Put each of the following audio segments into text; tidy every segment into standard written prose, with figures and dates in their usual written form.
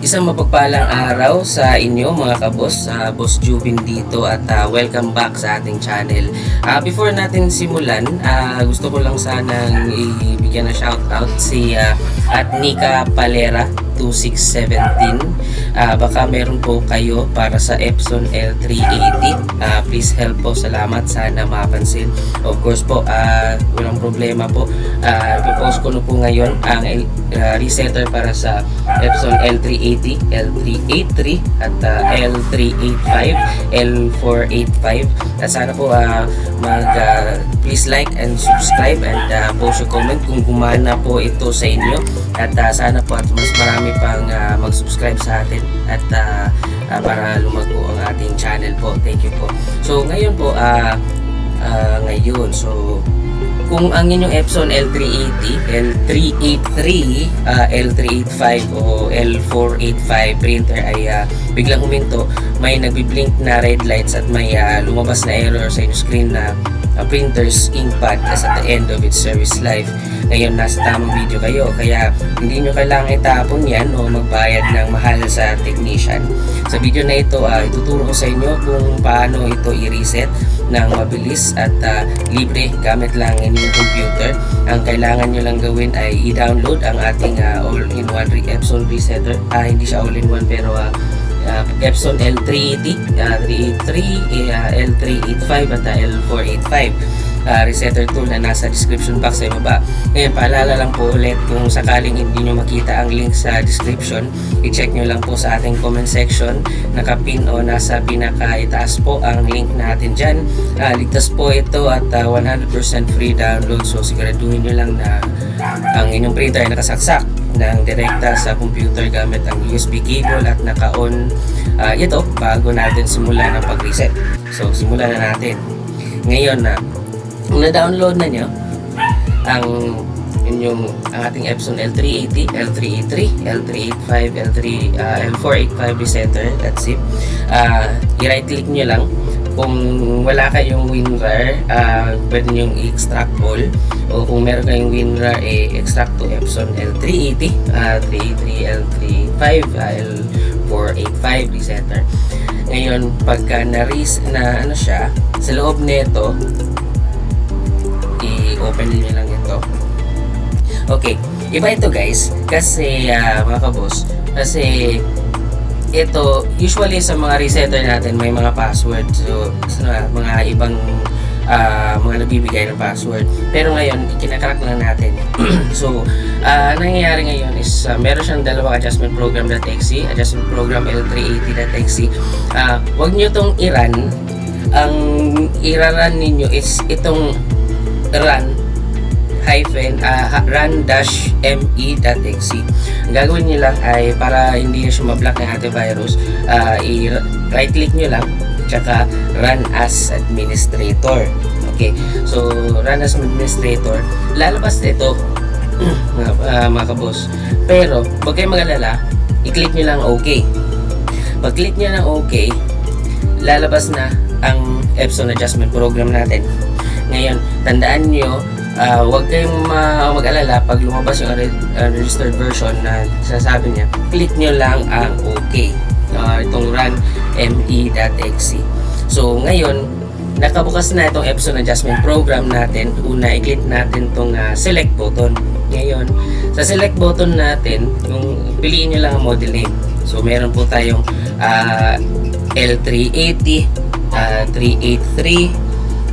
Isang mapagpalang araw sa inyo mga kabos, Boss Jubin dito at welcome back sa ating channel. Before natin simulan, gusto ko lang sanang ibigyan ng shoutout si at Nika Palera 2617. Baka meron po kayo para sa Epson L380. Please help po, salamat, sana mapansin. Of course po, walang problema po. Ipopost ko na po ngayon ang resetter para sa Epson L380, L383 at L385, L485. At sana po please like and subscribe and post your comment kung gumana po ito sa inyo. At sana po at mas marami pang mag-subscribe sa atin at para lumago ang ating channel po. Thank you po. So ngayon po, kung ang inyong Epson L380, L383, L385 o L485 printer ay biglang huminto, may nagbi-blink na red lights at may lumabas na error sa inyong screen na printer's ink pad is at the end of its service life. Ngayon nasa tamang video kayo, kaya hindi nyo kailangan itapon yan o magbayad ng mahal sa technician. Sa video na ito, ituturo ko sa inyo kung paano ito i-reset ng mabilis at libre gamit lang inyong computer. Ang kailangan nyo lang gawin ay i-download ang ating all-in-one Epson resetter. Hindi siya all-in-one pero Epson L380, 383, L385 at L485 resetter tool na nasa description box sa ibaba. Ngayon, paalala lang po ulit, kung sakaling hindi nyo makita ang link sa description, i-check nyo lang po sa ating comment section, nakapin o nasa pinakaitaas po ang link natin dyan. Ligtas po ito at 100% free download, so siguraduhin nyo lang na ang inyong printer ay nakasaksak ng direkta sa computer gamit ang USB cable at naka-on ito bago natin simulan ang pag-reset. So simulan na natin. Ngayon kung na-download na nyo ang ating Epson L380, L383, L385, L485 resetter, that's it. I-right click nyo lang. Kung wala kayong WinRAR, pwede nyo i-extract all, o kung meron kayong WinRAR, extract to Epson L380, 383, L35, L485 resetter. Ngayon, pagka na siya, sa loob nito, i-open niyo lang ito. Okay, iba ito guys, kasi mga kabos, kasi ito, usually sa mga resetter natin may mga password, so mga ibang mga nagbibigay ng password, pero ngayon kinakrak lang natin. So nangyayari ngayon is meron siyang dalawang adjustment program.exe, adjustment program L380.exe. Wag nyo itong i-run. Ang i-run ninyo is itong run-me.exe. Ang gagawin nyo lang ay, para hindi na siya ma-block ng antivirus, i-right click nyo lang tsaka run as administrator. Okay, so run as administrator, lalabas na ito mga kabos, pero huwag kayong mag-alala, i-click nyo lang OK. Pag click nyo lang OK, lalabas na ang Epson adjustment program natin. Ngayon, tandaan nyo, huwag kayong mag-alala pag lumabas yung registered version na sasabi niya, click nyo lang ang OK, itong run-me.exe. So ngayon, nakabukas na itong Epson adjustment program natin. Una, i-click natin itong select button. Ngayon, sa select button natin, yung piliin nyo lang ang model name. So meron po tayong L380, 383,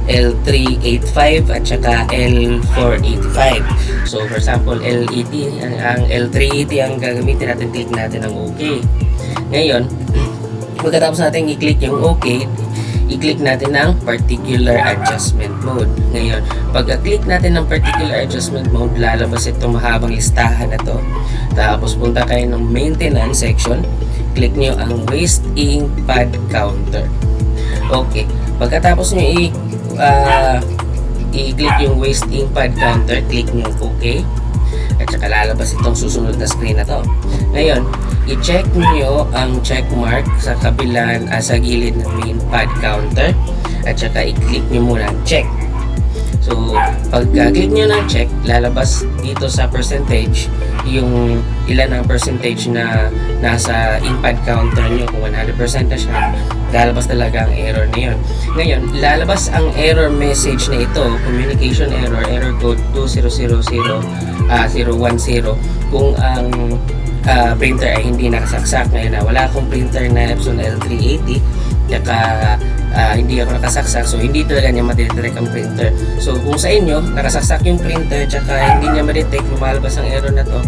L385 at saka L485. So for example, ang L380 ang gagamitin natin, click natin ang OK. Ngayon, pagkatapos natin i-click yung OK, i-click natin ang particular adjustment mode. Ngayon, pagka-click natin ng particular adjustment mode, lalabas itong mahabang listahan na to. Tapos punta kayo ng maintenance section, click nyo ang waste ink pad counter. Okay, pagkatapos nyo i-click yung waste ink pad counter, click nyo OK, at saka lalabas itong susunod na screen na to. Ngayon, i-check nyo ang check mark sa kabilang sa gilid ng main pad counter, at saka i-click nyo muna check. So So, pag click nyo ng check, lalabas dito sa percentage yung ilan ang percentage na nasa in-pad counter nyo. Kung 100% na siya, lalabas talaga ang error na yun. Ngayon, lalabas ang error message na ito, communication error, error code 2000010 kung ang printer ay hindi nakasaksak. Ngayon na wala akong printer na Epson L380, tsaka hindi ako nakasaksak, so hindi talaga niya ma-detect ang printer. So kung sa inyo nakasaksak yung printer tsaka hindi niya ma-detect, lumalabas ang error na to,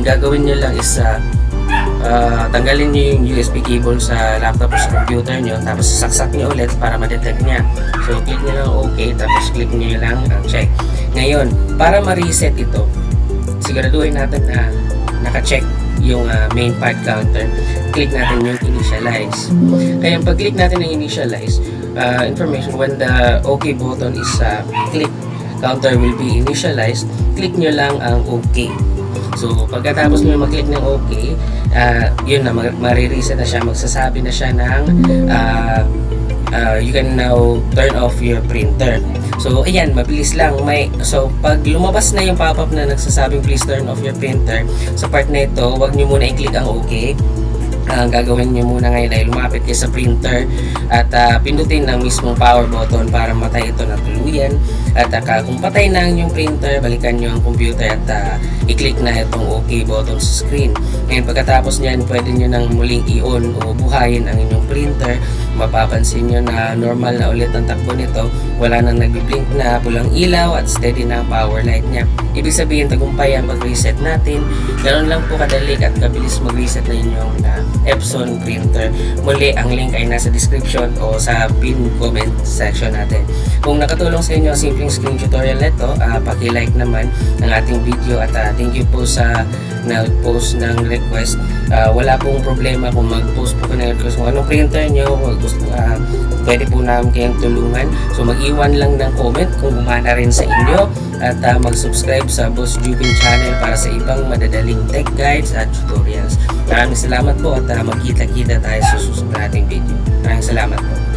gagawin niyo lang is tanggalin niyo yung USB cable sa laptop o sa computer niyo, tapos sasaksak niyo ulit para ma-detect niya. So click niyo lang OK, tapos click niyo lang ang check. Ngayon, para ma-reset ito, siguraduhin natin na naka-check yung main pad counter. Click natin yung initialize. Kaya pag click natin yung initialize information, when the OK button is click, counter will be initialized, click nyo lang ang OK. So pagkatapos nyo mag-click ng OK, yun na, marireset na siya, magsasabi na siya ng you can now turn off your printer. So ayan, mabilis lang. So pag lumabas na yung pop-up na nagsasabing please turn off your printer, sa part na ito, wag nyo muna i-click ang OK. Ang gagawin nyo muna ngayon ay lumapit kayo sa printer at pindutin ang mismong power button para matay ito na tuluyan. At kung patay na ang yung printer, balikan nyo ang computer at i-click na itong OK button sa screen. Ngayon pagkatapos nyan, pwede nyo nang muling i-on o buhayin ang inyong printer. Mapapansin nyo na normal na ulit ang takbo nito, wala nang nagbi-blink na pulang ilaw at steady na ang power light nya. Ibig sabihin, tagumpay ang pag-reset natin. Ganoon lang po kadali at kabilis mag-reset na inyong Epson printer. Muli, ang link ay nasa description o sa pin comment section natin. Kung nakatulong sa inyo ang simpleng screen tutorial nito, paki-like naman ang ating video at thank you po sa nag-post ng request. Wala pong problema kung mag-post po ng request kung anong printer nyo, pwede po namin kayong tulungan. So mag-iwan lang ng comment kung gumana rin sa inyo at mag-subscribe sa Boss Jubin channel para sa ibang madadaling tech guides at tutorials. Maraming salamat po at magkita-kita tayo sa susunod nating video. Maraming salamat po.